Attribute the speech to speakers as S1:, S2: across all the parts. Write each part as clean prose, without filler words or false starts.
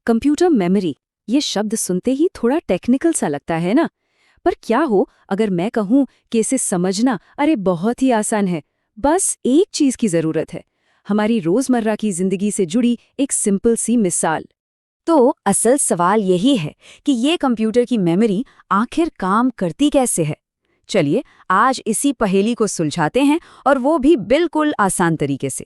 S1: Computer memory, ये शब्द सुनते ही थोड़ा टेक्निकल सा लगता है ना। पर क्या हो अगर मैं कहूँ कि इसे समझना अरे बहुत ही आसान है। बस एक चीज की जरूरत है, हमारी रोजमर्रा की जिंदगी से जुड़ी एक सिंपल सी मिसाल। तो असल सवाल यही है कि ये कंप्यूटर की मेमोरी आखिर काम करती कैसे है। चलिए आज इसी पहेली को सुलझाते हैं, और वो भी बिल्कुल आसान तरीके से।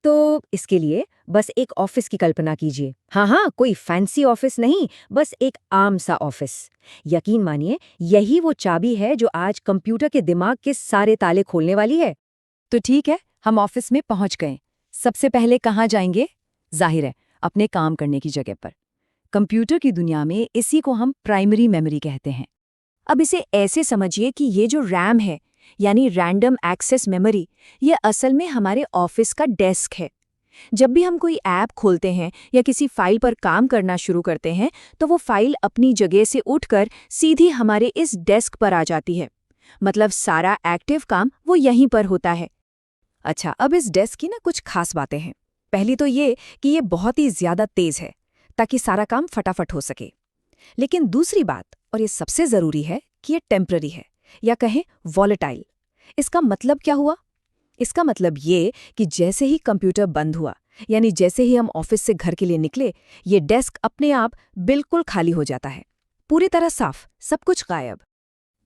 S1: तो इसके लिए बस एक ऑफिस की कल्पना कीजिए। हाँ, कोई फैंसी ऑफिस नहीं, बस एक आम सा ऑफिस। यकीन मानिए यही वो चाबी है जो आज कंप्यूटर के दिमाग के सारे ताले खोलने वाली है। तो ठीक है, हम ऑफिस में पहुंच गए। सबसे पहले कहाँ जाएंगे? जाहिर है, अपने काम करने की जगह पर। कंप्यूटर की दुनिया में इसी को हम प्राइमरी मेमोरी कहते हैं। अब इसे ऐसे समझिए कि ये जो रैम है, यानी रैंडम एक्सेस मेमोरी, ये असल में हमारे ऑफिस का डेस्क है। जब भी हम कोई ऐप खोलते हैं या किसी फाइल पर काम करना शुरू करते हैं, तो वो फाइल अपनी जगह से उठकर सीधी हमारे इस डेस्क पर आ जाती है। मतलब सारा एक्टिव काम वो यहीं पर होता है। अच्छा, अब इस डेस्क की ना कुछ खास बातें हैं। पहली तो ये कि ये बहुत ही ज्यादा तेज है, ताकि सारा काम फटाफट हो सके। लेकिन दूसरी बात, और ये सबसे जरूरी है, कि ये टेम्पररी है, या कहें वॉलेटाइल। इसका मतलब क्या हुआ? इसका मतलब ये कि जैसे ही कंप्यूटर बंद हुआ, यानी जैसे ही हम ऑफिस से घर के लिए निकले, ये डेस्क अपने आप बिल्कुल खाली हो जाता है, पूरी तरह साफ, सब कुछ गायब।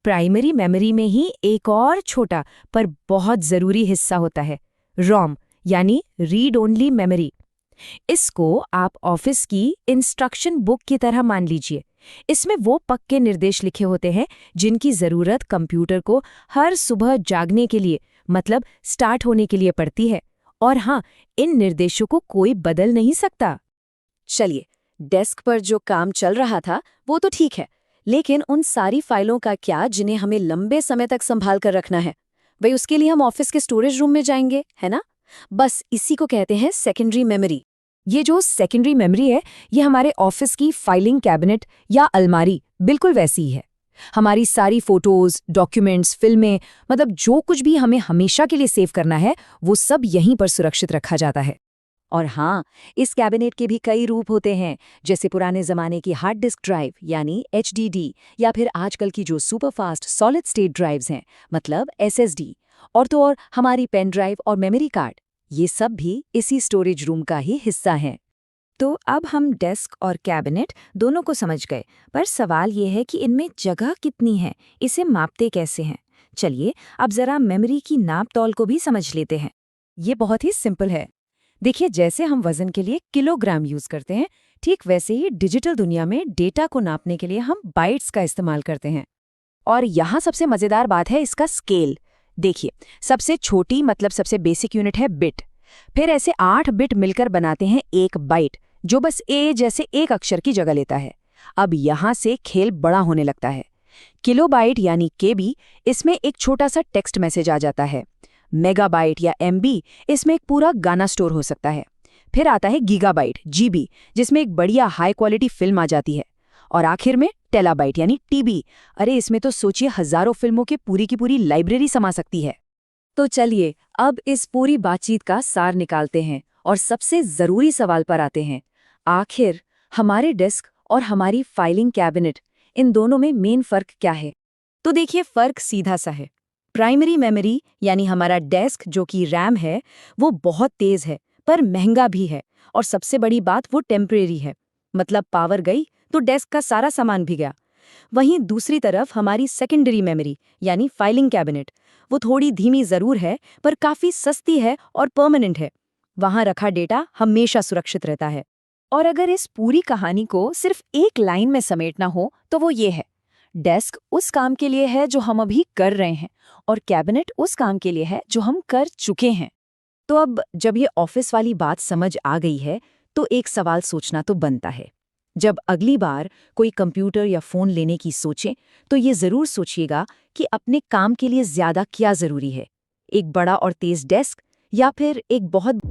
S1: प्राइमरी मेमोरी में ही एक और छोटा पर बहुत जरूरी हिस्सा होता है, रोम, यानी रीड ओनली मेमोरी। इसको आप ऑफिस की इंस्ट्रक्शन बुक की तरह मान लीजिए। इसमें वो पक्के निर्देश लिखे होते हैं जिनकी जरूरत कंप्यूटर को हर सुबह जागने के लिए, मतलब स्टार्ट होने के लिए पड़ती है। और हाँ, इन निर्देशों को कोई बदल नहीं सकता। चलिए, डेस्क पर जो काम चल रहा था वो तो ठीक है, लेकिन उन सारी फाइलों का क्या जिन्हें हमें लंबे समय तक संभाल कर रखना है? वही उसके लिए हम ऑफिस के स्टोरेज रूम में जाएंगे, है ना? बस इसी को कहते हैं सेकेंडरी मेमोरी। ये जो सेकेंडरी मेमोरी है, ये हमारे ऑफिस की फाइलिंग कैबिनेट या अलमारी बिल्कुल वैसी ही है। हमारी सारी फोटोज, डॉक्यूमेंट्स, फिल्में, मतलब जो कुछ भी हमें हमेशा के लिए सेव करना है, वो सब यहीं पर सुरक्षित रखा जाता है। और हाँ, इस कैबिनेट के भी कई रूप होते हैं, जैसे पुराने जमाने की हार्ड डिस्क ड्राइव यानी HDD, या फिर आजकल की जो सुपरफास्ट सॉलिड स्टेट ड्राइव्स हैं, मतलब SSD, और तो और हमारी पेन ड्राइव और मेमोरी कार्ड, ये सब भी इसी स्टोरेज रूम का ही हिस्सा हैं। तो अब हम डेस्क और कैबिनेट दोनों को समझ गए, पर सवाल ये है कि इनमें जगह कितनी है, इसे मापते कैसे हैं? चलिए अब जरा मेमोरी की नाप तौल को भी समझ लेते हैं। ये बहुत ही सिंपल है। देखिए, जैसे हम वजन के लिए किलोग्राम यूज करते हैं, ठीक वैसे ही डिजिटल दुनिया में डेटा को नापने के लिए हम बाइट्स का इस्तेमाल करते हैं। और यहाँ सबसे मजेदार बात है इसका स्केल। देखिए, सबसे छोटी मतलब सबसे बेसिक यूनिट है बिट। फिर ऐसे 8 बिट मिलकर बनाते हैं एक बाइट, जो बस ए जैसे एक अक्षर की जगह लेता है। अब यहाँ से खेल बड़ा होने लगता है। किलोबाइट यानी केबी, इसमें एक छोटा सा टेक्स्ट मैसेज आ जाता है। मेगाबाइट या MB, इसमें एक पूरा गाना स्टोर हो सकता है। फिर आता है गीगाबाइट, GB, जिसमें एक बढ़िया हाई क्वालिटी फिल्म आ जाती है। और आखिर में टेराबाइट यानी TB, अरे इसमें तो सोचिए हजारों फिल्मों की पूरी लाइब्रेरी समा सकती है। तो चलिए अब इस पूरी बातचीत का सार निकालते हैं और सबसे जरूरी सवाल पर आते हैं। आखिर हमारे डेस्क और हमारी फाइलिंग कैबिनेट, इन दोनों में मेन फर्क क्या है? तो देखिए, फर्क सीधा सा है। प्राइमरी मेमोरी यानी हमारा डेस्क जो कि रैम है, वो बहुत तेज है पर महंगा भी है, और सबसे बड़ी बात वो टेम्परेरी है। मतलब पावर गई तो डेस्क का सारा सामान भी गया। वहीं दूसरी तरफ हमारी सेकेंडरी मेमोरी यानी फाइलिंग कैबिनेट, वो थोड़ी धीमी जरूर है पर काफी सस्ती है और परमानेंट है। वहां रखा डेटा हमेशा सुरक्षित रहता है। और अगर इस पूरी कहानी को सिर्फ एक लाइन में समेटना हो तो वो ये है, डेस्क उस काम के लिए है जो हम अभी कर रहे हैं, और कैबिनेट उस काम के लिए है जो हम कर चुके हैं। तो अब जब ये ऑफिस वाली बात समझ आ गई है, तो एक सवाल सोचना तो बनता है। जब अगली बार कोई कंप्यूटर या फोन लेने की सोचें, तो ये जरूर सोचिएगा कि अपने काम के लिए ज्यादा क्या जरूरी है, एक बड़ा और तेज डेस्क या फिर एक बहुत